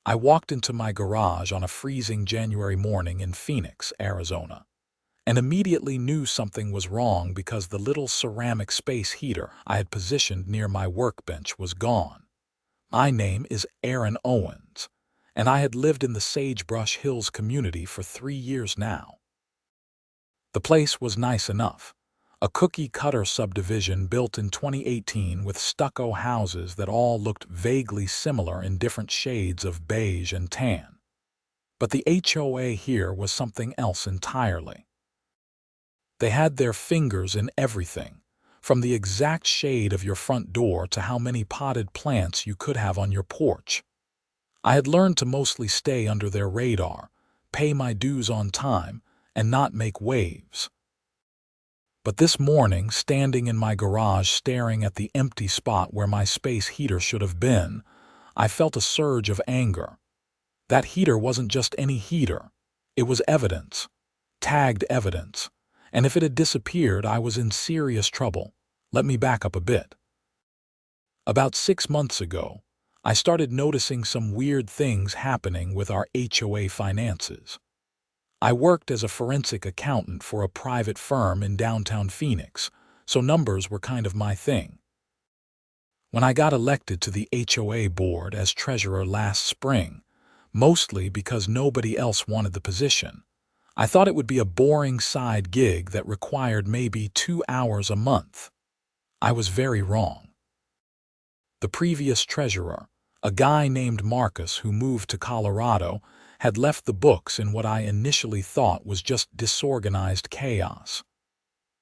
I walked into my garage on a freezing January morning in Phoenix, Arizona, and immediately knew something was wrong because the little ceramic space heater I had positioned near my workbench was gone. My name is Aaron Owens, and I had lived in the Sagebrush Hills community for 3 years now. The place was nice enough. A cookie-cutter subdivision built in 2018 with stucco houses that all looked vaguely similar in different shades of beige and tan. But the HOA here was something else entirely. They had their fingers in everything, from the exact shade of your front door to how many potted plants you could have on your porch. I had learned to mostly stay under their radar, pay my dues on time, and not make waves. But this morning, standing in my garage staring at the empty spot where my space heater should have been, I felt a surge of anger. That heater wasn't just any heater. It was evidence, tagged evidence, and if it had disappeared, I was in serious trouble. Let me back up a bit. About 6 months ago, I started noticing some weird things happening with our HOA finances. I worked as a forensic accountant for a private firm in downtown Phoenix, so numbers were kind of my thing. When I got elected to the HOA board as treasurer last spring, mostly because nobody else wanted the position, I thought it would be a boring side gig that required maybe 2 hours a month. I was very wrong. The previous treasurer, a guy named Marcus who moved to Colorado, had left the books in what I initially thought was just disorganized chaos.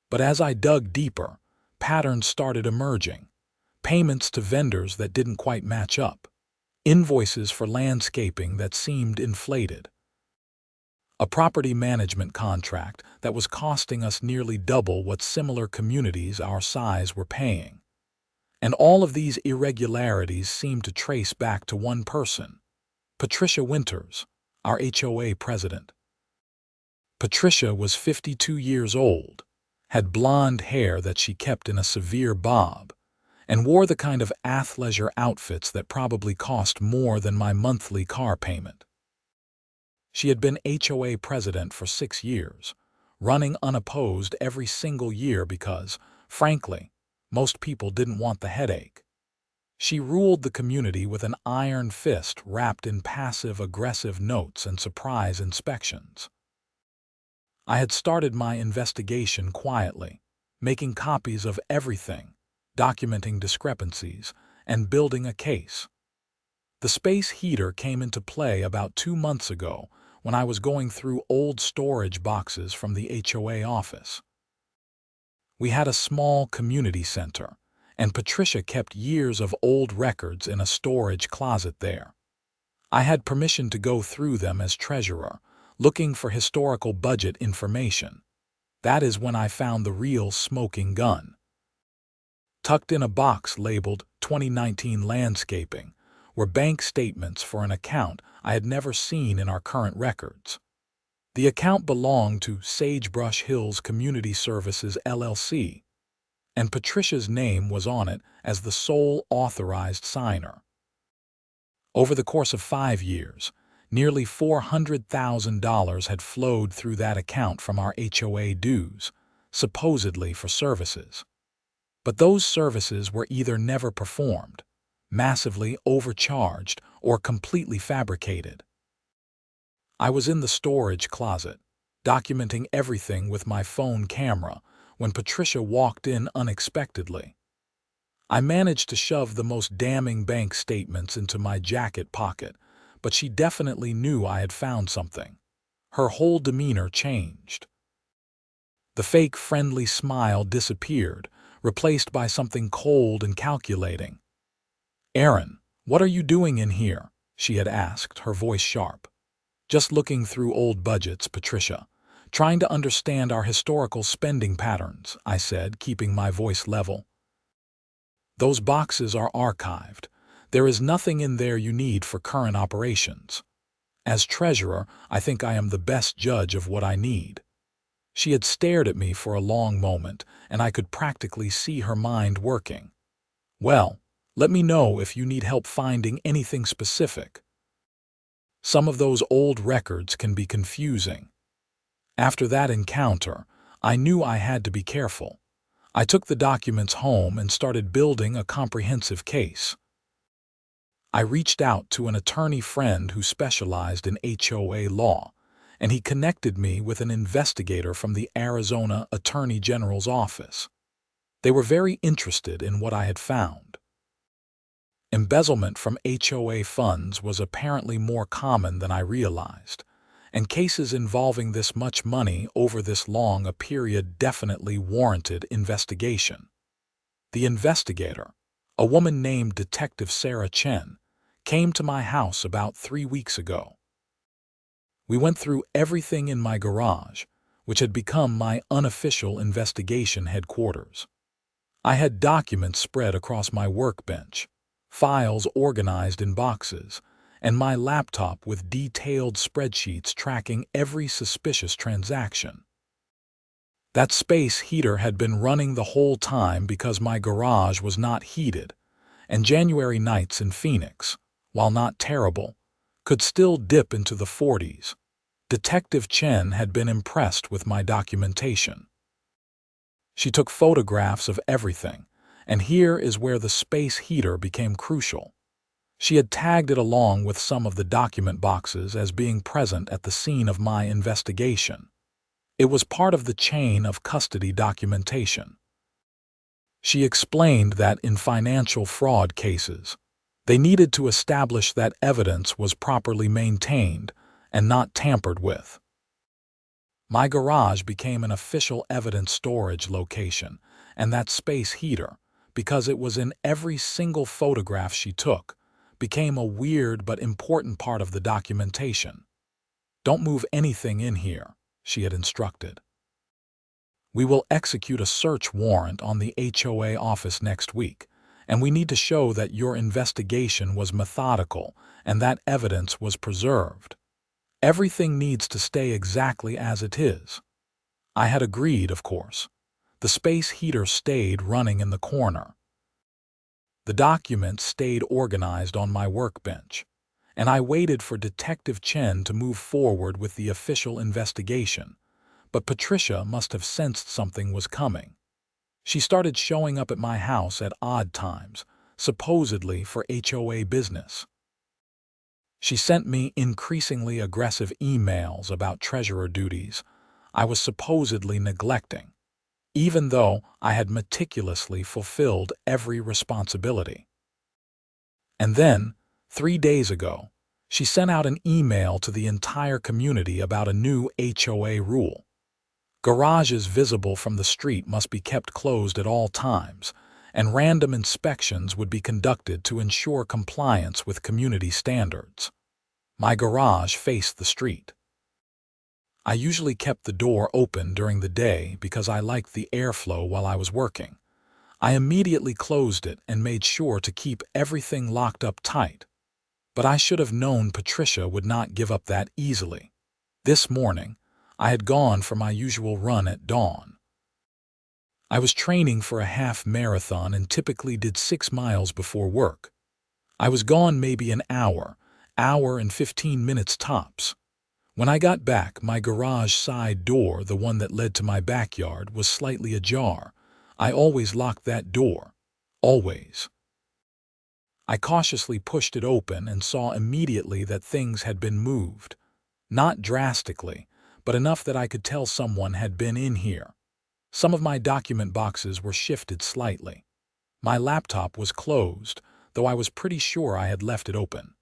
But as I dug deeper, patterns started emerging. Payments to vendors that didn't quite match up. Invoices for landscaping that seemed inflated. A property management contract that was costing us nearly double what similar communities our size were paying. And all of these irregularities seemed to trace back to one person, Patricia Winters, our HOA president. Patricia was 52 years old, had blonde hair that she kept in a severe bob, and wore the kind of athleisure outfits that probably cost more than my monthly car payment. She had been HOA president for 6 years, running unopposed every single year because, frankly, most people didn't want the headache. She ruled the community with an iron fist wrapped in passive-aggressive notes and surprise inspections. I had started my investigation quietly, making copies of everything, documenting discrepancies, and building a case. The space heater came into play about 2 months ago when I was going through old storage boxes from the HOA office. We had a small community center, and Patricia kept years of old records in a storage closet there. I had permission to go through them as treasurer, looking for historical budget information. That is when I found the real smoking gun. Tucked in a box labeled 2019 Landscaping were bank statements for an account I had never seen in our current records. The account belonged to Sagebrush Hills Community Services, LLC, and Patricia's name was on it as the sole authorized signer. Over the course of 5 years, nearly $400,000 had flowed through that account from our HOA dues, supposedly for services. But those services were either never performed, massively overcharged, or completely fabricated. I was in the storage closet, documenting everything with my phone camera, when Patricia walked in unexpectedly. I managed to shove the most damning bank statements into my jacket pocket, but she definitely knew I had found something. Her whole demeanor changed. The fake friendly smile disappeared, replaced by something cold and calculating. "Aaron, what are you doing in here?" she had asked, her voice sharp. "Just looking through old budgets, Patricia. Trying to understand our historical spending patterns," I said, keeping my voice level. "Those boxes are archived. There is nothing in there you need for current operations. As treasurer, I think I am the best judge of what I need." She had stared at me for a long moment, and I could practically see her mind working. "Well, let me know if you need help finding anything specific." Some of those old records can be confusing. After that encounter, I knew I had to be careful. I took the documents home and started building a comprehensive case. I reached out to an attorney friend who specialized in HOA law, and he connected me with an investigator from the Arizona Attorney General's office. They were very interested in what I had found. Embezzlement from HOA funds was apparently more common than I realized, and cases involving this much money over this long a period definitely warranted investigation. The investigator, a woman named Detective Sarah Chen, came to my house about 3 weeks ago. We went through everything in my garage, which had become my unofficial investigation headquarters. I had documents spread across my workbench, files organized in boxes, and my laptop with detailed spreadsheets tracking every suspicious transaction. That space heater had been running the whole time because my garage was not heated, and January nights in Phoenix, while not terrible, could still dip into the 40s. Detective Chen had been impressed with my documentation. She took photographs of everything, and here is where the space heater became crucial. She had tagged it along with some of the document boxes as being present at the scene of my investigation. It was part of the chain of custody documentation. She explained that in financial fraud cases, they needed to establish that evidence was properly maintained and not tampered with. My garage became an official evidence storage location, and that space heater, because it was in every single photograph she took, became a weird but important part of the documentation. "Don't move anything in here," she had instructed. "We will execute a search warrant on the HOA office next week, and we need to show that your investigation was methodical and that evidence was preserved. Everything needs to stay exactly as it is." I had agreed, of course. The space heater stayed running in the corner. The documents stayed organized on my workbench, and I waited for Detective Chen to move forward with the official investigation. But Patricia must have sensed something was coming. She started showing up at my house at odd times, supposedly for HOA business. She sent me increasingly aggressive emails about treasurer duties I was supposedly neglecting, even though I had meticulously fulfilled every responsibility. And then, 3 days ago, she sent out an email to the entire community about a new HOA rule. Garages visible from the street must be kept closed at all times, and random inspections would be conducted to ensure compliance with community standards. My garage faced the street. I usually kept the door open during the day because I liked the airflow while I was working. I immediately closed it and made sure to keep everything locked up tight. But I should have known Patricia would not give up that easily. This morning, I had gone for my usual run at dawn. I was training for a half marathon and typically did 6 miles before work. I was gone maybe an hour and 15 minutes tops. When I got back, my garage side door, the one that led to my backyard, was slightly ajar. I always locked that door. Always. I cautiously pushed it open and saw immediately that things had been moved. Not drastically, but enough that I could tell someone had been in here. Some of my document boxes were shifted slightly. My laptop was closed, though I was pretty sure I had left it open.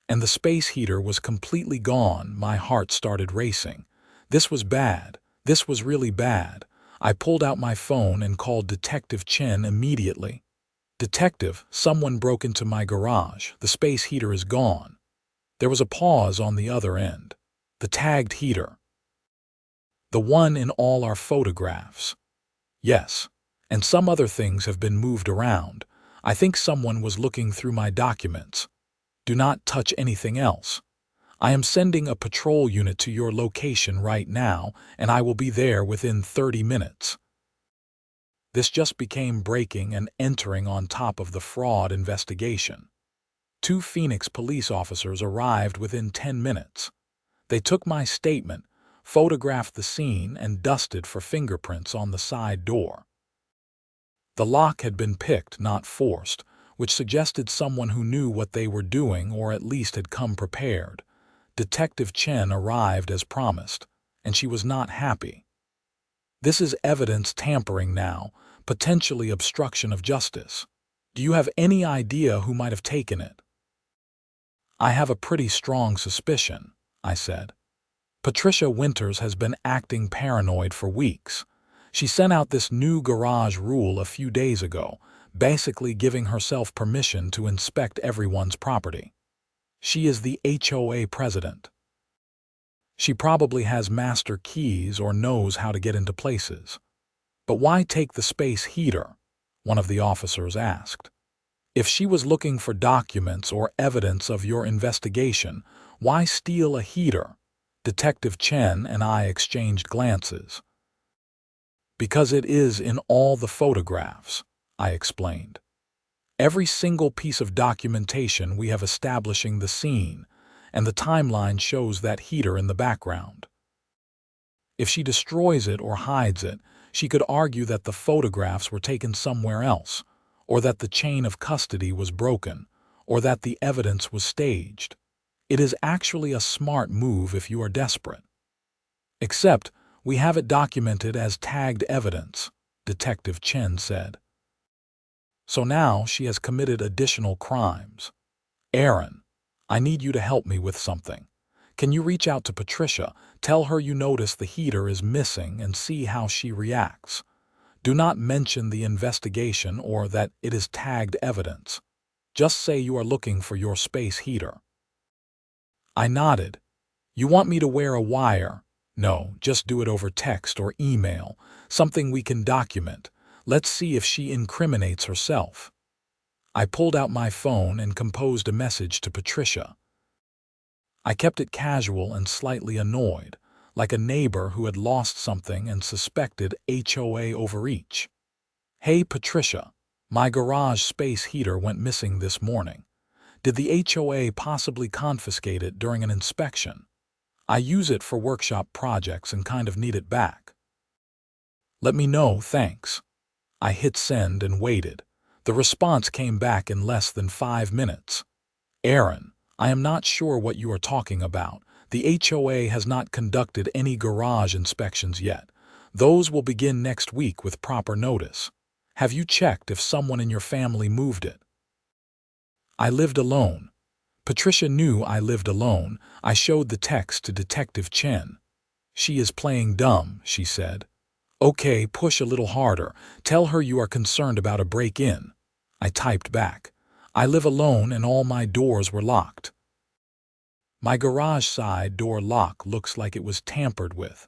And the space heater was completely gone. My heart started racing. This was bad. This was really bad. I pulled out my phone and called Detective Chen immediately. "Detective, someone broke into my garage. The space heater is gone." There was a pause on the other end. "The tagged heater. The one in all our photographs." "Yes. And some other things have been moved around. I think someone was looking through my documents. Do not touch anything else. I am sending a patrol unit to your location right now, and I will be there within 30 minutes. This just became breaking and entering on top of the fraud investigation. 2 Phoenix police officers arrived within 10 minutes. They took my statement, photographed the scene, and dusted for fingerprints on the side door. The lock had been picked, not forced, which suggested someone who knew what they were doing or at least had come prepared. Detective Chen arrived as promised, and she was not happy. This is evidence tampering now, potentially obstruction of justice. Do you have any idea who might have taken it? I have a pretty strong suspicion, I said. Patricia Winters has been acting paranoid for weeks. She sent out this new garage rule a few days ago, basically giving herself permission to inspect everyone's property. She is the HOA president. She probably has master keys or knows how to get into places. But why take the space heater? One of the officers asked. If she was looking for documents or evidence of your investigation, why steal a heater? Detective Chen and I exchanged glances. Because it is in all the photographs, I explained. Every single piece of documentation we have establishing the scene, and the timeline shows that heater in the background. If she destroys it or hides it, she could argue that the photographs were taken somewhere else, or that the chain of custody was broken, or that the evidence was staged. It is actually a smart move if you are desperate. Except, we have it documented as tagged evidence, Detective Chen said. So now she has committed additional crimes. Aaron, I need you to help me with something. Can you reach out to Patricia, tell her you notice the heater is missing, and see how she reacts? Do not mention the investigation or that it is tagged evidence. Just say you are looking for your space heater. I nodded. You want me to wear a wire? No, just do it over text or email, something we can document. Let's see if she incriminates herself. I pulled out my phone and composed a message to Patricia. I kept it casual and slightly annoyed, like a neighbor who had lost something and suspected HOA overreach. Hey Patricia, my garage space heater went missing this morning. Did the HOA possibly confiscate it during an inspection? I use it for workshop projects and kind of need it back. Let me know, thanks. I hit send and waited. The response came back in less than 5 minutes. Aaron, I am not sure what you are talking about. The HOA has not conducted any garage inspections yet. Those will begin next week with proper notice. Have you checked if someone in your family moved it? I lived alone. Patricia knew I lived alone. I showed the text to Detective Chen. She is playing dumb, she said. Okay, push a little harder. Tell her you are concerned about a break-in. I typed back. I live alone and all my doors were locked. My garage side door lock looks like it was tampered with.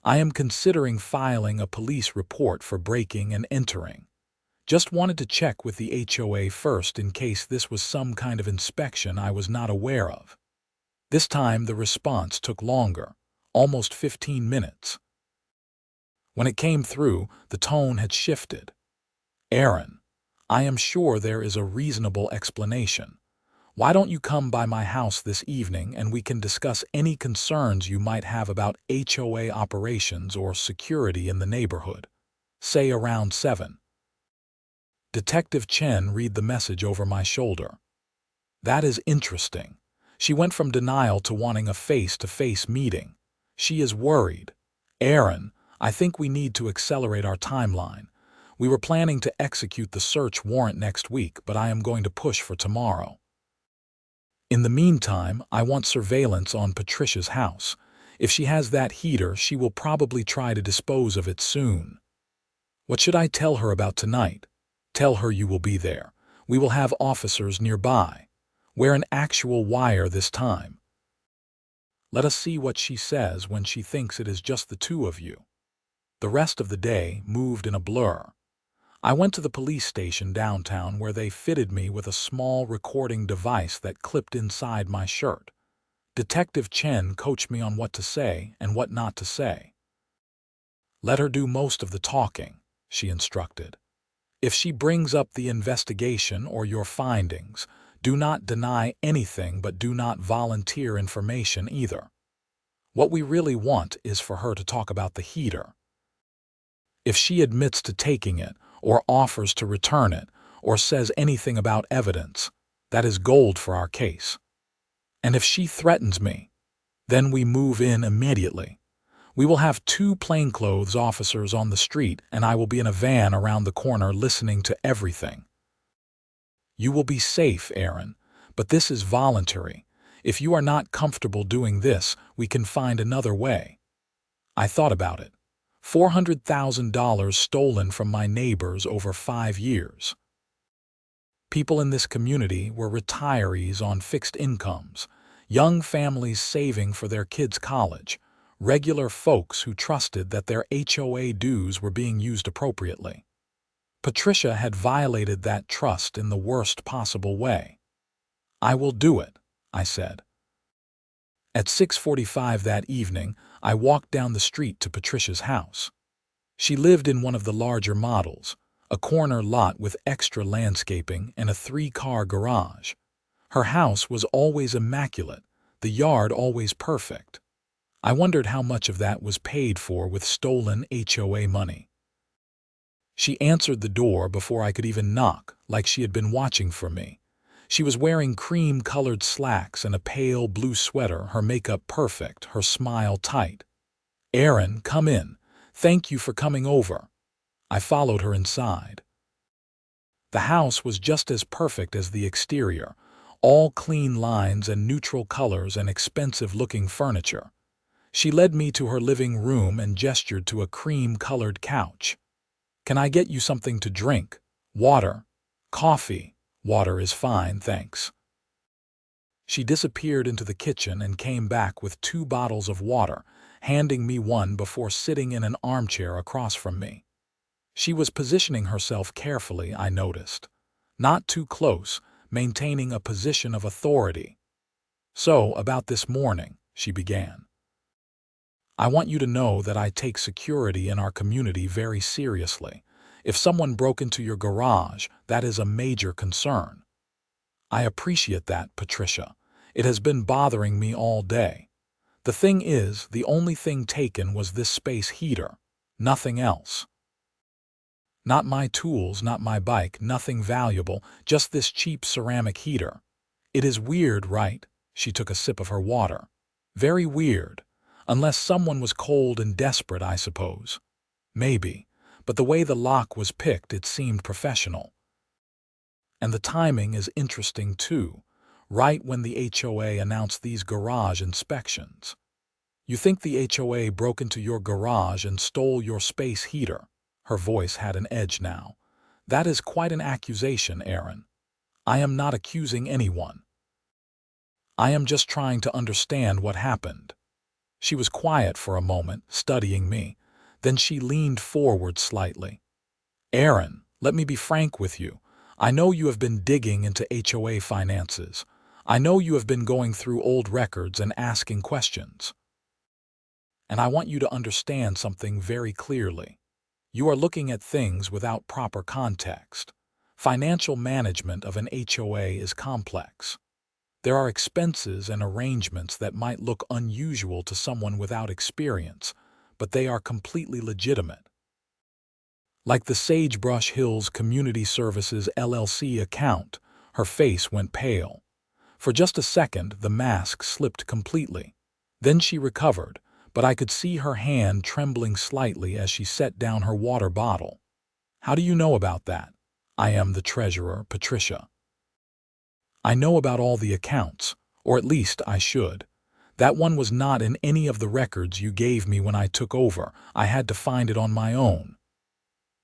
I am considering filing a police report for breaking and entering. Just wanted to check with the HOA first in case this was some kind of inspection I was not aware of. This time the response took longer, almost 15 minutes. When it came through, the tone had shifted. Aaron, I am sure there is a reasonable explanation. Why don't you come by my house this evening and we can discuss any concerns you might have about HOA operations or security in the neighborhood? Say around 7. Detective Chen read the message over my shoulder. That is interesting. She went from denial to wanting a face-to-face meeting. She is worried. Aaron, I think we need to accelerate our timeline. We were planning to execute the search warrant next week, but I am going to push for tomorrow. In the meantime, I want surveillance on Patricia's house. If she has that heater, she will probably try to dispose of it soon. What should I tell her about tonight? Tell her you will be there. We will have officers nearby. Wear an actual wire this time. Let us see what she says when she thinks it is just the two of you. The rest of the day moved in a blur. I went to the police station downtown where they fitted me with a small recording device that clipped inside my shirt. Detective Chen coached me on what to say and what not to say. Let her do most of the talking, she instructed. If she brings up the investigation or your findings, Do not deny anything, but do not volunteer information either. What we really want is for her to talk about the heater. If she admits to taking it, or offers to return it, or says anything about evidence, that is gold for our case. And if she threatens me, then we move in immediately. We will have 2 plainclothes officers on the street, and I will be in a van around the corner listening to everything. You will be safe, Aaron, but this is voluntary. If you are not comfortable doing this, we can find another way. I thought about it. $400,000 stolen from my neighbors over 5 years. People in this community were retirees on fixed incomes, young families saving for their kids' college, regular folks who trusted that their HOA dues were being used appropriately. Patricia had violated that trust in the worst possible way. I will do it, I said. At 6:45 that evening, I walked down the street to Patricia's house. She lived in one of the larger models, a corner lot with extra landscaping and a 3-car garage. Her house was always immaculate, the yard always perfect. I wondered how much of that was paid for with stolen HOA money. She answered the door before I could even knock, like she had been watching for me. She was wearing cream-colored slacks and a pale blue sweater, her makeup perfect, her smile tight. "Aaron, come in. Thank you for coming over." I followed her inside. The house was just as perfect as the exterior, all clean lines and neutral colors and expensive-looking furniture. She led me to her living room and gestured to a cream-colored couch. "Can I get you something to drink? Water? Coffee? Water is fine, thanks." She disappeared into the kitchen and came back with 2 bottles of water, handing me one before sitting in an armchair across from me. She was positioning herself carefully, I noticed. Not too close, maintaining a position of authority. "So, about this morning," she began. "I want you to know that I take security in our community very seriously. If someone broke into your garage, that is a major concern." "I appreciate that, Patricia. It has been bothering me all day. The thing is, the only thing taken was this space heater. Nothing else. Not my tools, not my bike, nothing valuable, just this cheap ceramic heater. It is weird, right?" She took a sip of her water. "Very weird. Unless someone was cold and desperate, I suppose. Maybe. But the way the lock was picked, it seemed professional. And the timing is interesting too, right when the HOA announced these garage inspections. You think the HOA broke into your garage and stole your space heater?" Her voice had an edge now. "That is quite an accusation, Aaron. I am not accusing anyone. I am just trying to understand what happened." She was quiet for a moment, studying me. Then she leaned forward slightly. "Aaron, let me be frank with you. I know you have been digging into HOA finances. I know you have been going through old records and asking questions. And I want you to understand something very clearly. You are looking at things without proper context. Financial management of an HOA is complex. There are expenses and arrangements that might look unusual to someone without experience, but they are completely legitimate. Like the Sagebrush Hills Community Services LLC account, her face went pale. For just a second, the mask slipped completely. Then she recovered, but I could see her hand trembling slightly as she set down her water bottle. "How do you know about that?" "I am the treasurer, Patricia. I know about all the accounts, or at least I should. That one was not in any of the records you gave me when I took over. I had to find it on my own.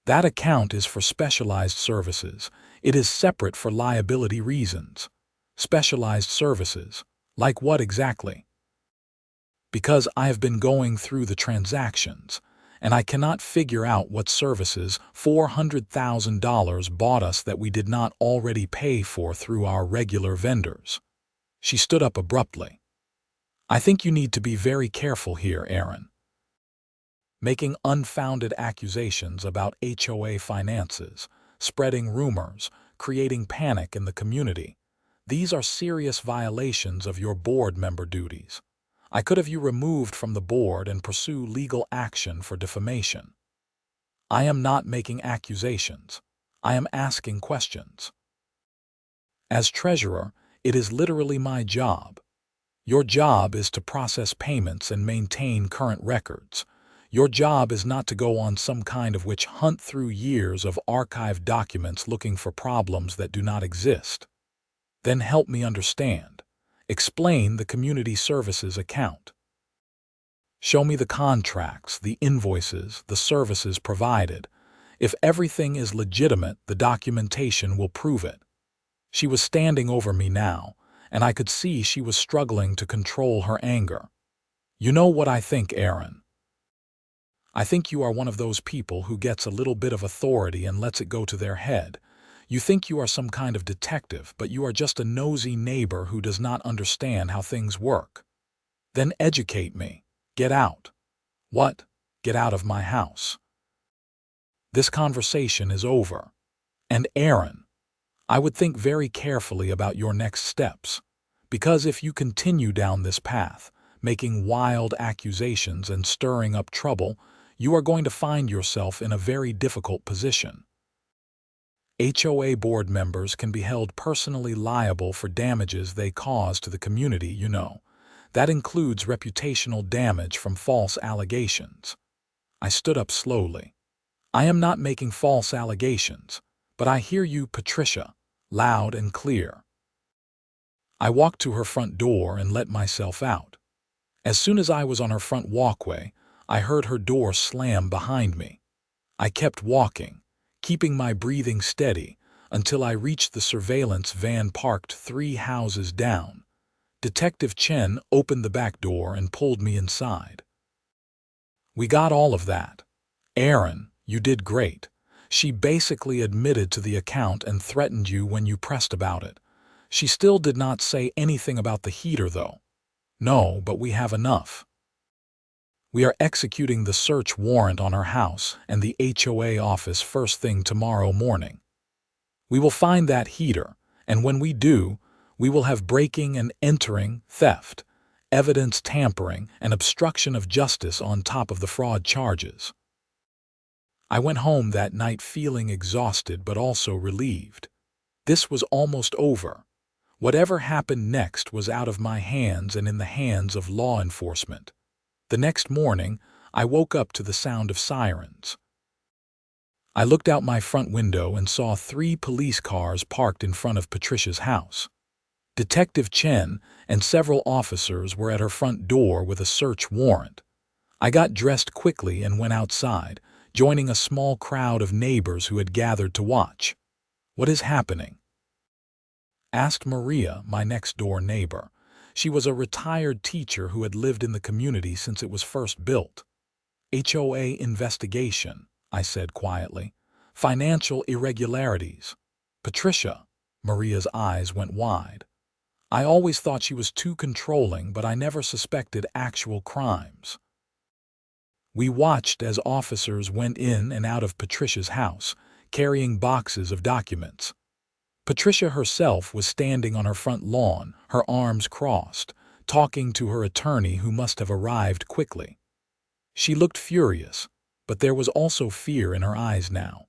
That account is for specialized services. It is separate for liability reasons." "Specialized services? Like what exactly?" "Because I have been going through the transactions, and I cannot figure out what services $400,000 bought us that we did not already pay for through our regular vendors." She stood up abruptly. "I think you need to be very careful here, Aaron. Making unfounded accusations about HOA finances, spreading rumors, creating panic in the community. These are serious violations of your board member duties. I could have you removed from the board and pursue legal action for defamation. I am not making accusations. I am asking questions. As treasurer, it is literally my job. Your job is to process payments and maintain current records. Your job is not to go on some kind of witch hunt through years of archived documents looking for problems that do not exist. Then help me understand. Explain the community services account. Show me the contracts, the invoices, the services provided. If everything is legitimate, the documentation will prove it. She was standing over me now, and I could see she was struggling to control her anger. You know what I think, Aaron? I think you are one of those people who gets a little bit of authority and lets it go to their head. You think you are some kind of detective, but you are just a nosy neighbor who does not understand how things work. Then educate me. Get out. What? Get out of my house. This conversation is over. And Aaron, I would think very carefully about your next steps, because if you continue down this path, making wild accusations and stirring up trouble, you are going to find yourself in a very difficult position. HOA board members can be held personally liable for damages they cause to the community, you know. That includes reputational damage from false allegations. I stood up slowly. I am not making false allegations, but I hear you, Patricia, loud and clear. I walked to her front door and let myself out. As soon as I was on her front walkway, I heard her door slam behind me. I kept walking, keeping my breathing steady, until I reached the surveillance van parked 3 houses down. Detective Chen opened the back door and pulled me inside. We got all of that. Aaron, you did great. She basically admitted to the account and threatened you when you pressed about it. She still did not say anything about the heater, though. No, but we have enough. We are executing the search warrant on her house and the HOA office first thing tomorrow morning. We will find that heater, and when we do, we will have breaking and entering, theft, evidence tampering, and obstruction of justice on top of the fraud charges. I went home that night feeling exhausted but also relieved. This was almost over. Whatever happened next was out of my hands and in the hands of law enforcement. The next morning, I woke up to the sound of sirens. I looked out my front window and saw 3 police cars parked in front of Patricia's house. Detective Chen and several officers were at her front door with a search warrant. I got dressed quickly and went outside, joining a small crowd of neighbors who had gathered to watch. "What is happening?" asked Maria, my next-door neighbor. She was a retired teacher who had lived in the community since it was first built. "HOA investigation," I said quietly. "Financial irregularities." "Patricia," Maria's eyes went wide. I always thought she was too controlling, but I never suspected actual crimes. We watched as officers went in and out of Patricia's house, carrying boxes of documents. Patricia herself was standing on her front lawn, her arms crossed, talking to her attorney who must have arrived quickly. She looked furious, but there was also fear in her eyes now.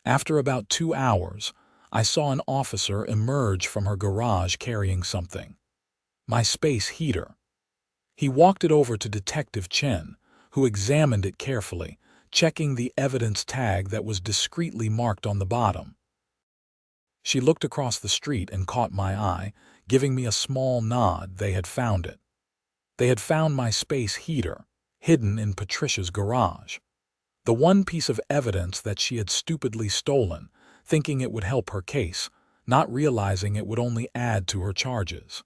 After about 2 hours, I saw an officer emerge from her garage carrying something. My space heater. He walked it over to Detective Chen, who examined it carefully, checking the evidence tag that was discreetly marked on the bottom. She looked across the street and caught my eye, giving me a small nod. They had found it. They had found my space heater, hidden in Patricia's garage. The one piece of evidence that she had stupidly stolen, thinking it would help her case, not realizing it would only add to her charges.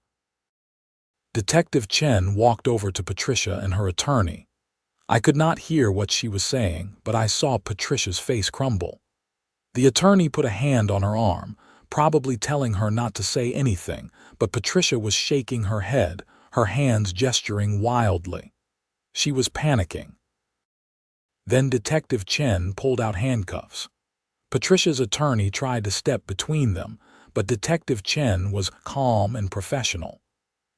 Detective Chen walked over to Patricia and her attorney. I could not hear what she was saying, but I saw Patricia's face crumble. The attorney put a hand on her arm, probably telling her not to say anything, but Patricia was shaking her head, her hands gesturing wildly. She was panicking. Then Detective Chen pulled out handcuffs. Patricia's attorney tried to step between them, but Detective Chen was calm and professional.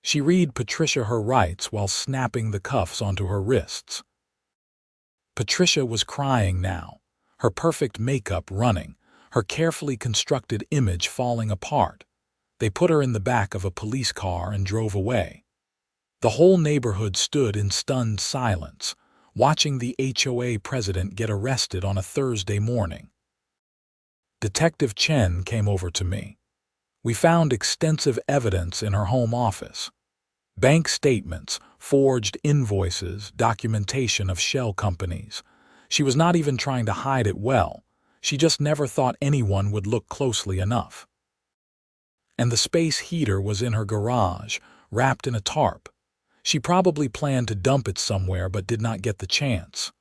She read Patricia her rights while snapping the cuffs onto her wrists. Patricia was crying now, her perfect makeup running, her carefully constructed image falling apart. They put her in the back of a police car and drove away. The whole neighborhood stood in stunned silence, watching the HOA president get arrested on a Thursday morning. Detective Chen came over to me. We found extensive evidence in her home office. Bank statements, forged invoices, documentation of shell companies. She was not even trying to hide it well. She just never thought anyone would look closely enough. And the space heater was in her garage, wrapped in a tarp. She probably planned to dump it somewhere but did not get the chance.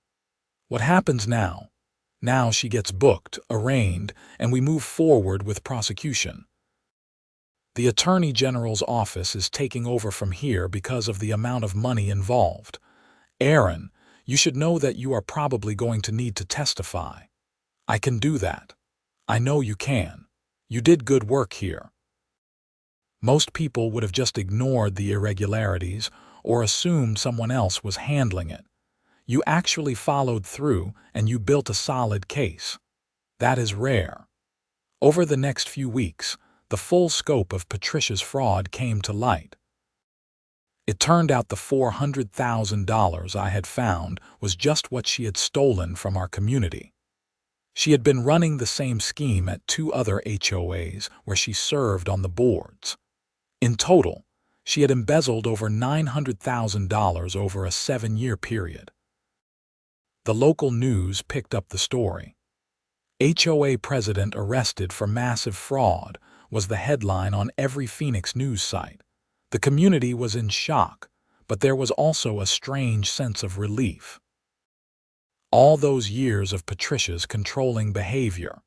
What happens now? Now she gets booked, arraigned, and we move forward with prosecution. The Attorney General's office is taking over from here because of the amount of money involved. Aaron, you should know that you are probably going to need to testify. I can do that. I know you can. You did good work here. Most people would have just ignored the irregularities or assumed someone else was handling it. You actually followed through and you built a solid case. That is rare. Over the next few weeks, the full scope of Patricia's fraud came to light. It turned out the $400,000 I had found was just what she had stolen from our community. She had been running the same scheme at 2 other HOAs where she served on the boards. In total, she had embezzled over $900,000 over a 7-year period. The local news picked up the story. HOA president arrested for massive fraud was the headline on every Phoenix news site. The community was in shock, but there was also a strange sense of relief. All those years of Patricia's controlling behavior,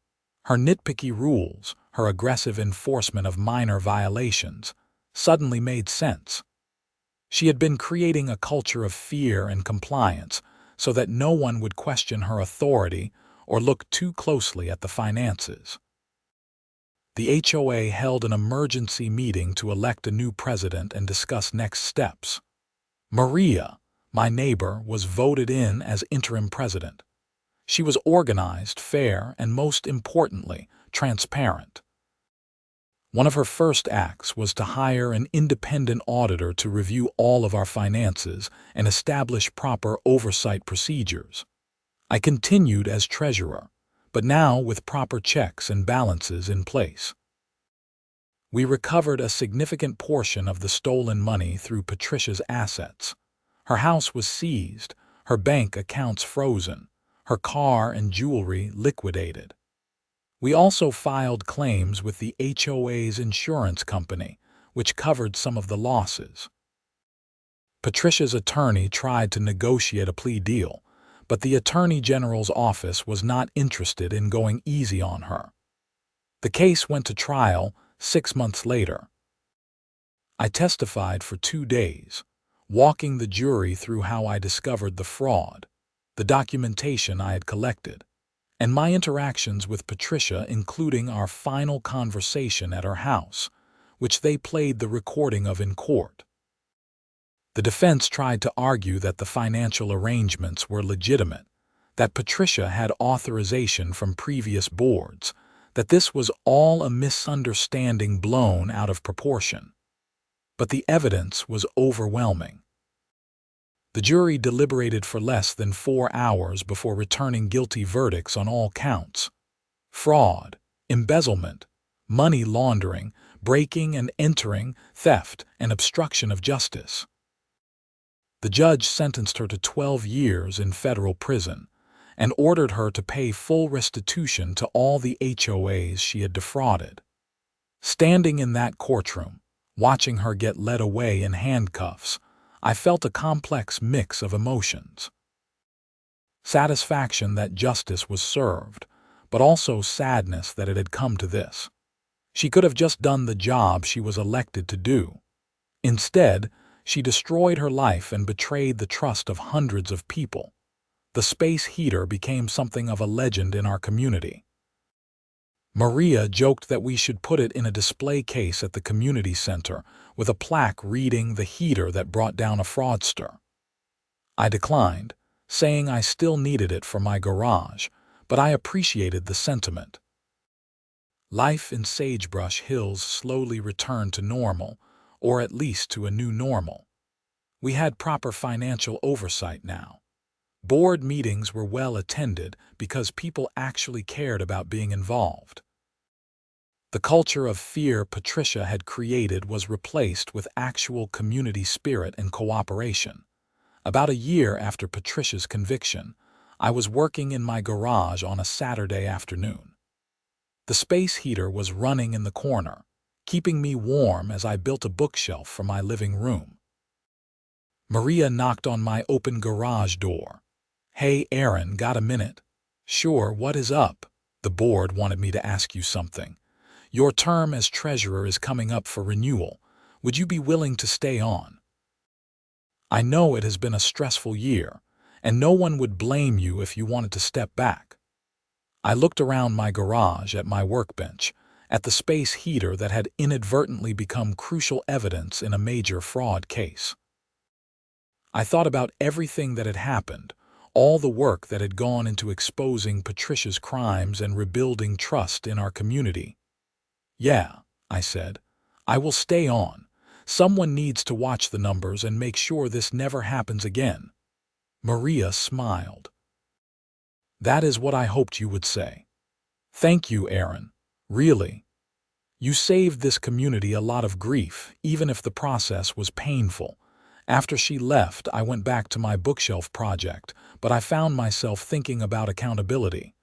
her nitpicky rules, her aggressive enforcement of minor violations, suddenly made sense. She had been creating a culture of fear and compliance so that no one would question her authority or look too closely at the finances. The HOA held an emergency meeting to elect a new president and discuss next steps. Maria, my neighbor, was voted in as interim president. She was organized, fair, and most importantly, transparent. One of her first acts was to hire an independent auditor to review all of our finances and establish proper oversight procedures. I continued as treasurer, but now with proper checks and balances in place. We recovered a significant portion of the stolen money through Patricia's assets. Her house was seized, her bank accounts frozen, her car and jewelry liquidated. We also filed claims with the HOA's insurance company, which covered some of the losses. Patricia's attorney tried to negotiate a plea deal, but the Attorney General's office was not interested in going easy on her. The case went to trial 6 months later. I testified for 2 days, walking the jury through how I discovered the fraud, the documentation I had collected, and my interactions with Patricia, including our final conversation at her house, which they played the recording of in court. The defense tried to argue that the financial arrangements were legitimate, that Patricia had authorization from previous boards, that this was all a misunderstanding blown out of proportion. But the evidence was overwhelming. The jury deliberated for less than 4 hours before returning guilty verdicts on all counts: fraud, embezzlement, money laundering, breaking and entering, theft, and obstruction of justice. The judge sentenced her to 12 years in federal prison and ordered her to pay full restitution to all the HOAs she had defrauded. Standing in that courtroom, watching her get led away in handcuffs, I felt a complex mix of emotions. Satisfaction that justice was served, but also sadness that it had come to this. She could have just done the job she was elected to do. Instead, she destroyed her life and betrayed the trust of hundreds of people. The space heater became something of a legend in our community. Maria joked that we should put it in a display case at the community center with a plaque reading "the heater that brought down a fraudster." I declined, saying I still needed it for my garage, but I appreciated the sentiment. Life in Sagebrush Hills slowly returned to normal, or at least to a new normal. We had proper financial oversight now. Board meetings were well attended because people actually cared about being involved. The culture of fear Patricia had created was replaced with actual community spirit and cooperation. About a year after Patricia's conviction, I was working in my garage on a Saturday afternoon. The space heater was running in the corner, keeping me warm as I built a bookshelf for my living room. Maria knocked on my open garage door. "Hey, Aaron, got a minute?" "Sure, what is up?" "The board wanted me to ask you something. Your term as treasurer is coming up for renewal. Would you be willing to stay on? I know it has been a stressful year, and no one would blame you if you wanted to step back." I looked around my garage at my workbench, at the space heater that had inadvertently become crucial evidence in a major fraud case. I thought about everything that had happened, all the work that had gone into exposing Patricia's crimes and rebuilding trust in our community. "Yeah," I said, "I will stay on. Someone needs to watch the numbers and make sure this never happens again." Maria smiled. "That is what I hoped you would say." "Thank you, Aaron. Really. You saved this community a lot of grief, even if the process was painful." After she left, I went back to my bookshelf project, but I found myself thinking about accountability.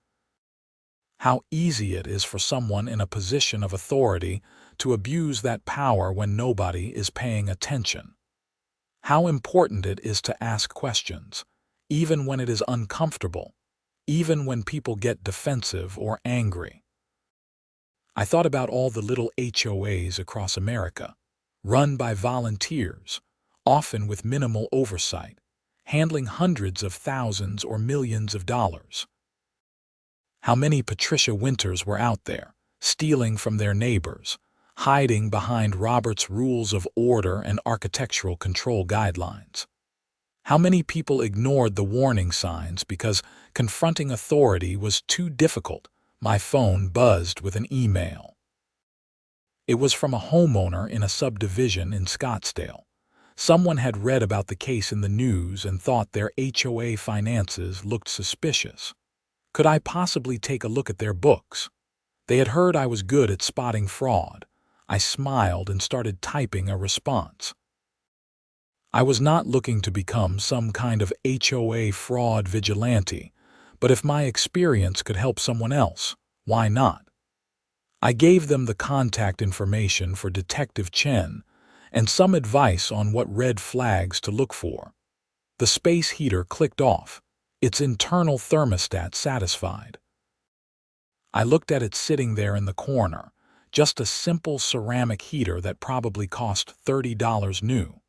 How easy it is for someone in a position of authority to abuse that power when nobody is paying attention. How important it is to ask questions, even when it is uncomfortable, even when people get defensive or angry. I thought about all the little HOAs across America, run by volunteers, often with minimal oversight, handling hundreds of thousands or millions of dollars. How many Patricia Winters were out there, stealing from their neighbors, hiding behind Robert's Rules of Order and architectural control guidelines. How many people ignored the warning signs because confronting authority was too difficult. My phone buzzed with an email. It was from a homeowner in a subdivision in Scottsdale. Someone had read about the case in the news and thought their HOA finances looked suspicious. Could I possibly take a look at their books? They had heard I was good at spotting fraud. I smiled and started typing a response. I was not looking to become some kind of HOA fraud vigilante, but if my experience could help someone else, why not? I gave them the contact information for Detective Chen and some advice on what red flags to look for. The space heater clicked off, its internal thermostat satisfied. I looked at it sitting there in the corner, just a simple ceramic heater that probably cost $30 new.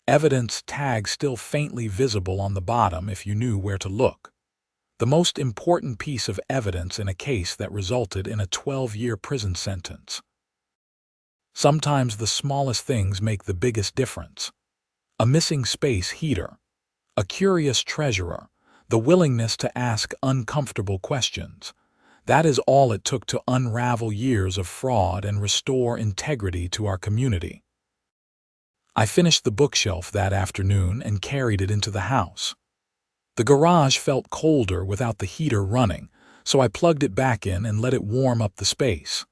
Evidence tag still faintly visible on the bottom if you knew where to look. The most important piece of evidence in a case that resulted in a 12-year prison sentence. Sometimes the smallest things make the biggest difference. A missing space heater, a curious treasurer, the willingness to ask uncomfortable questions. That is all it took to unravel years of fraud and restore integrity to our community. I finished the bookshelf that afternoon and carried it into the house. The garage felt colder without the heater running, so I plugged it back in and let it warm up the space.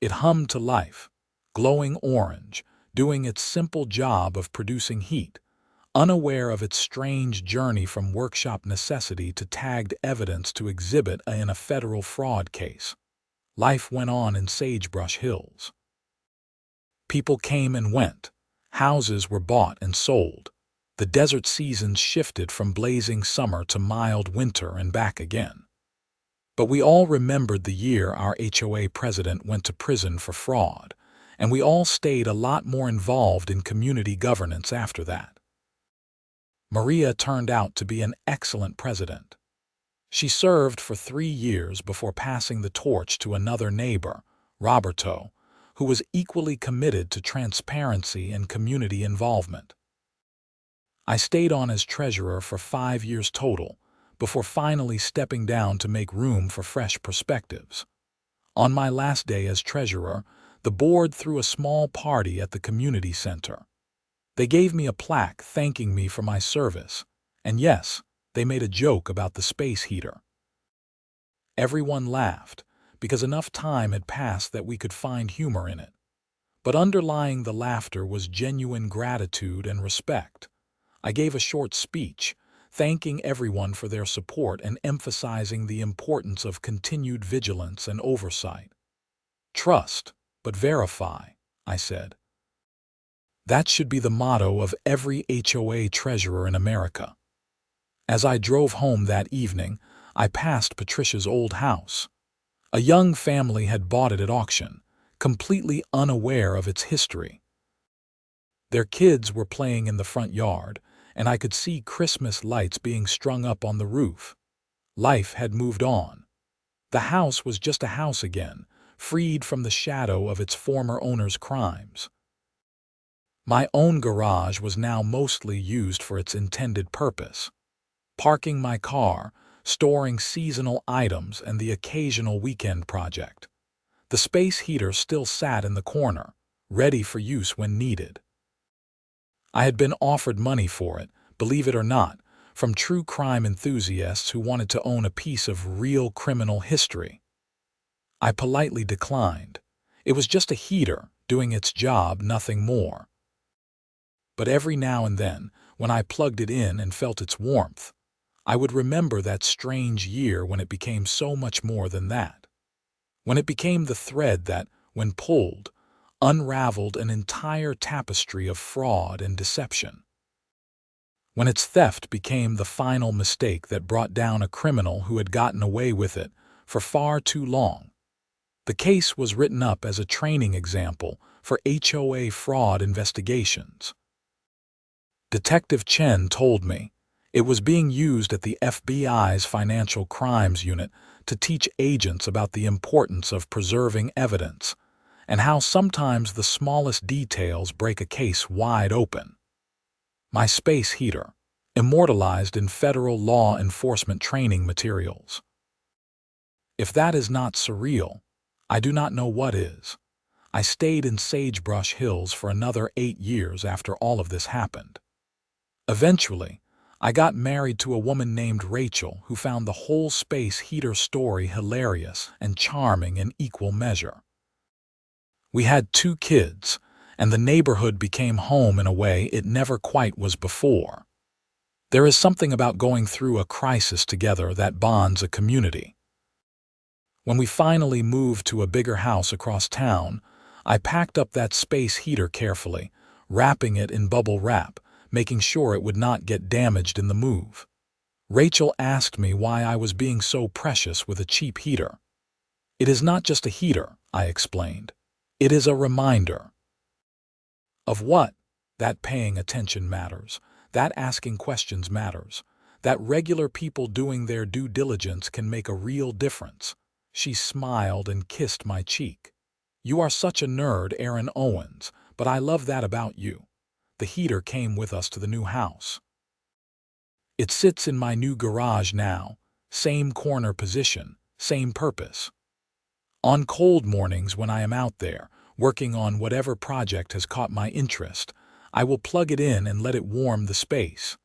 It hummed to life, glowing orange, doing its simple job of producing heat, unaware of its strange journey from workshop necessity to tagged evidence to exhibit in a federal fraud case. Life went on in Sagebrush Hills. People came and went. Houses were bought and sold. The desert seasons shifted from blazing summer to mild winter and back again. But we all remembered the year our HOA president went to prison for fraud, and we all stayed a lot more involved in community governance after that. Maria turned out to be an excellent president. She served for 3 years before passing the torch to another neighbor, Roberto, who was equally committed to transparency and community involvement. I stayed on as treasurer for 5 years total, before finally stepping down to make room for fresh perspectives. On my last day as treasurer, the board threw a small party at the community center. They gave me a plaque thanking me for my service, and yes, they made a joke about the space heater. Everyone laughed, because enough time had passed that we could find humor in it. But underlying the laughter was genuine gratitude and respect. I gave a short speech, thanking everyone for their support and emphasizing the importance of continued vigilance and oversight. Trust, but verify, I said. That should be the motto of every HOA treasurer in America. As I drove home that evening, I passed Patricia's old house. A young family had bought it at auction, completely unaware of its history. Their kids were playing in the front yard, and I could see Christmas lights being strung up on the roof. Life had moved on. The house was just a house again, freed from the shadow of its former owner's crimes. My own garage was now mostly used for its intended purpose. Parking my car, storing seasonal items, and the occasional weekend project. The space heater still sat in the corner, ready for use when needed. I had been offered money for it, believe it or not, from true crime enthusiasts who wanted to own a piece of real criminal history. I politely declined. It was just a heater, doing its job, nothing more. But every now and then, when I plugged it in and felt its warmth, I would remember that strange year when it became so much more than that. When it became the thread that, when pulled, unraveled an entire tapestry of fraud and deception. When its theft became the final mistake that brought down a criminal who had gotten away with it for far too long. The case was written up as a training example for HOA fraud investigations. Detective Chen told me it was being used at the FBI's Financial Crimes Unit to teach agents about the importance of preserving evidence and how sometimes the smallest details break a case wide open. My space heater, immortalized in federal law enforcement training materials. If that is not surreal, I do not know what is. I stayed in Sagebrush Hills for another 8 years after all of this happened. Eventually, I got married to a woman named Rachel who found the whole space heater story hilarious and charming in equal measure. We had 2 kids, and the neighborhood became home in a way it never quite was before. There is something about going through a crisis together that bonds a community. When we finally moved to a bigger house across town, I packed up that space heater carefully, wrapping it in bubble wrap, making sure it would not get damaged in the move. Rachel asked me why I was being so precious with a cheap heater. It is not just a heater, I explained. It is a reminder. Of what? That paying attention matters, that asking questions matters, that regular people doing their due diligence can make a real difference. She smiled and kissed my cheek. You are such a nerd, Aaron Owens, but I love that about you. The heater came with us to the new house. It sits in my new garage now, same corner position, same purpose. On cold mornings when I am out there, working on whatever project has caught my interest, I will plug it in and let it warm the space.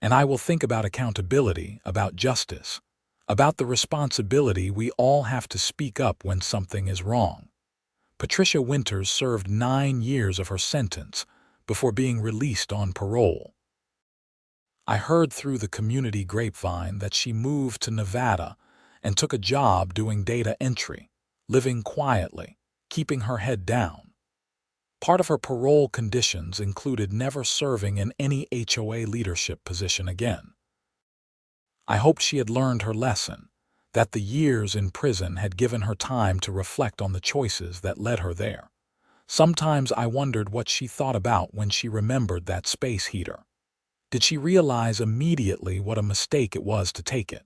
And I will think about accountability, about justice, about the responsibility we all have to speak up when something is wrong. Patricia Winters served 9 years of her sentence before being released on parole. I heard through the community grapevine that she moved to Nevada and took a job doing data entry, living quietly, keeping her head down. Part of her parole conditions included never serving in any HOA leadership position again. I hoped she had learned her lesson, that the years in prison had given her time to reflect on the choices that led her there. Sometimes I wondered what she thought about when she remembered that space heater. Did she realize immediately what a mistake it was to take it?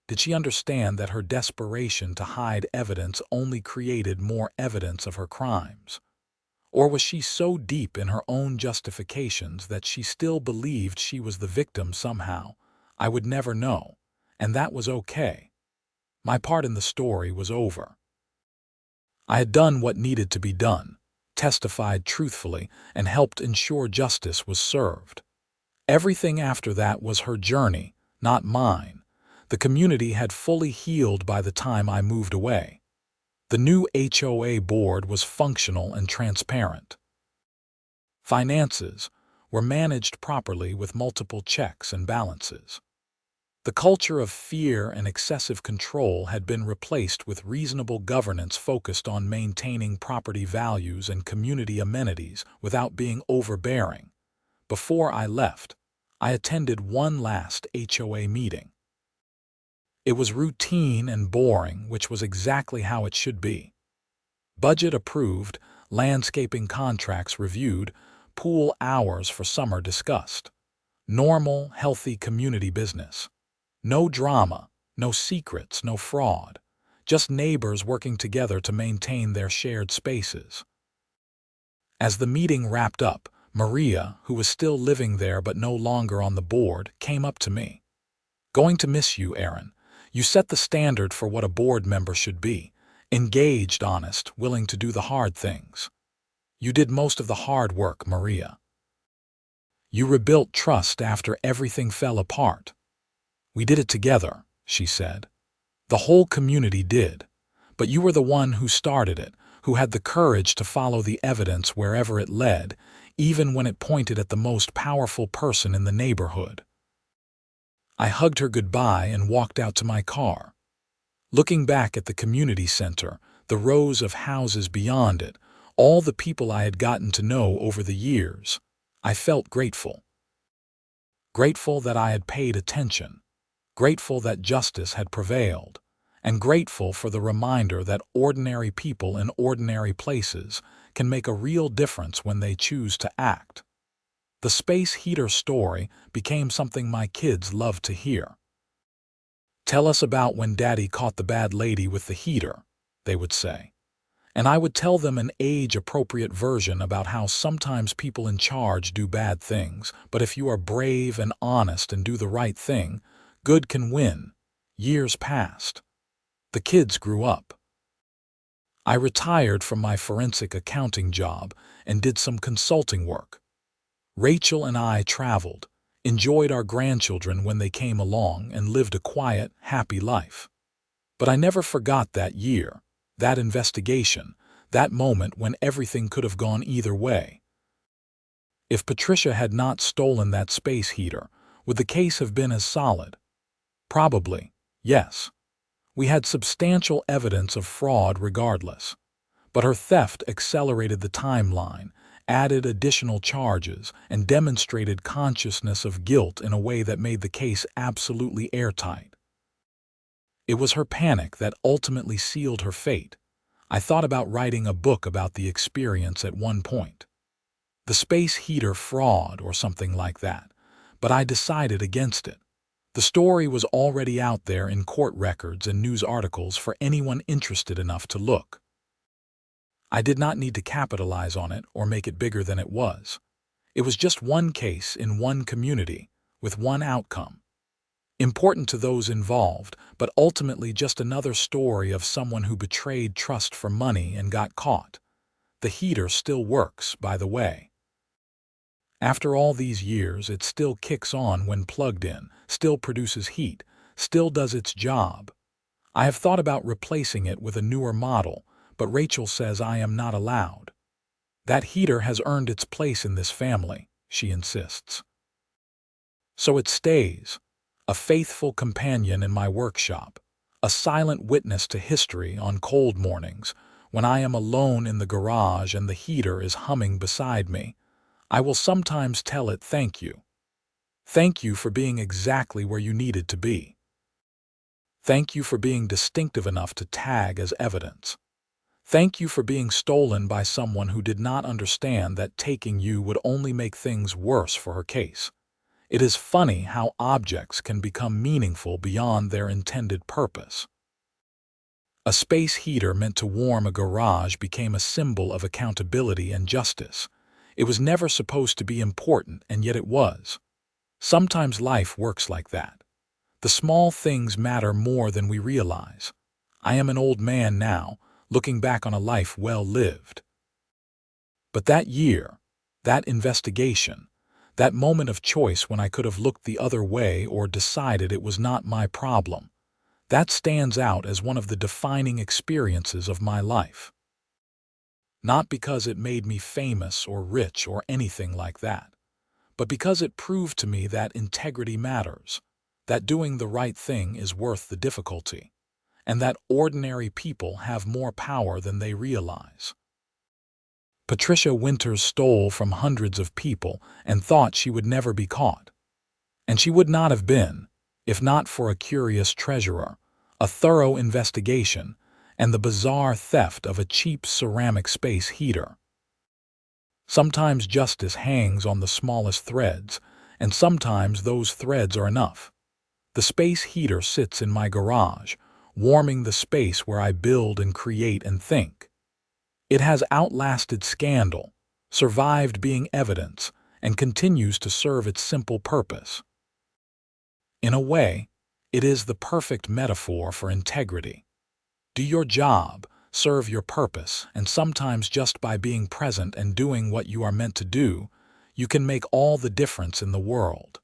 Did she understand that her desperation to hide evidence only created more evidence of her crimes? Or was she so deep in her own justifications that she still believed she was the victim somehow? I would never know, and that was okay. My part in the story was over. I had done what needed to be done, testified truthfully, and helped ensure justice was served. Everything after that was her journey, not mine. The community had fully healed by the time I moved away. The new HOA board was functional and transparent. Finances were managed properly with multiple checks and balances. The culture of fear and excessive control had been replaced with reasonable governance focused on maintaining property values and community amenities without being overbearing. Before I left, I attended one last HOA meeting. It was routine and boring, which was exactly how it should be. Budget approved, landscaping contracts reviewed, pool hours for summer discussed. Normal, healthy community business. No drama, no secrets, no fraud. Just neighbors working together to maintain their shared spaces. As the meeting wrapped up, Maria, who was still living there but no longer on the board, came up to me. "Going to miss you, Aaron. You set the standard for what a board member should be. Engaged, honest, willing to do the hard things. You did most of the hard work, Maria. You rebuilt trust after everything fell apart. We did it together," she said. "The whole community did. But you were the one who started it, who had the courage to follow the evidence wherever it led, even when it pointed at the most powerful person in the neighborhood." I hugged her goodbye and walked out to my car. Looking back at the community center, the rows of houses beyond it, all the people I had gotten to know over the years, I felt grateful. Grateful that I had paid attention. Grateful that justice had prevailed, and grateful for the reminder that ordinary people in ordinary places can make a real difference when they choose to act. The space heater story became something my kids loved to hear. "Tell us about when Daddy caught the bad lady with the heater," they would say. And I would tell them an age-appropriate version about how sometimes people in charge do bad things, but if you are brave and honest and do the right thing, good can win. Years passed. The kids grew up. I retired from my forensic accounting job and did some consulting work. Rachel and I traveled, enjoyed our grandchildren when they came along, and lived a quiet, happy life. But I never forgot that year, that investigation, that moment when everything could have gone either way. If Patricia had not stolen that space heater, would the case have been as solid? Probably, yes. We had substantial evidence of fraud regardless. But her theft accelerated the timeline, added additional charges, and demonstrated consciousness of guilt in a way that made the case absolutely airtight. It was her panic that ultimately sealed her fate. I thought about writing a book about the experience at one point. The space heater fraud or something like that, but I decided against it. The story was already out there in court records and news articles for anyone interested enough to look. I did not need to capitalize on it or make it bigger than it was. It was just one case in one community, with one outcome. Important to those involved, but ultimately just another story of someone who betrayed trust for money and got caught. The heater still works, by the way. After all these years, it still kicks on when plugged in, still produces heat, still does its job. I have thought about replacing it with a newer model, but Rachel says I am not allowed. That heater has earned its place in this family, she insists. So it stays, a faithful companion in my workshop, a silent witness to history on cold mornings, when I am alone in the garage and the heater is humming beside me. I will sometimes tell it thank you. Thank you for being exactly where you needed to be. Thank you for being distinctive enough to tag as evidence. Thank you for being stolen by someone who did not understand that taking you would only make things worse for her case. It is funny how objects can become meaningful beyond their intended purpose. A space heater meant to warm a garage became a symbol of accountability and justice. It was never supposed to be important, and yet it was. Sometimes life works like that. The small things matter more than we realize. I am an old man now, looking back on a life well lived. But that year, that investigation, that moment of choice when I could have looked the other way or decided it was not my problem, that stands out as one of the defining experiences of my life. Not because it made me famous or rich or anything like that, but because it proved to me that integrity matters, that doing the right thing is worth the difficulty, and that ordinary people have more power than they realize. Patricia Winters stole from hundreds of people and thought she would never be caught. And she would not have been, if not for a curious treasurer, a thorough investigation, and the bizarre theft of a cheap ceramic space heater. Sometimes justice hangs on the smallest threads, and sometimes those threads are enough. The space heater sits in my garage, warming the space where I build and create and think. It has outlasted scandal, survived being evidence, and continues to serve its simple purpose. In a way, it is the perfect metaphor for integrity. Do your job, serve your purpose, and sometimes just by being present and doing what you are meant to do, you can make all the difference in the world.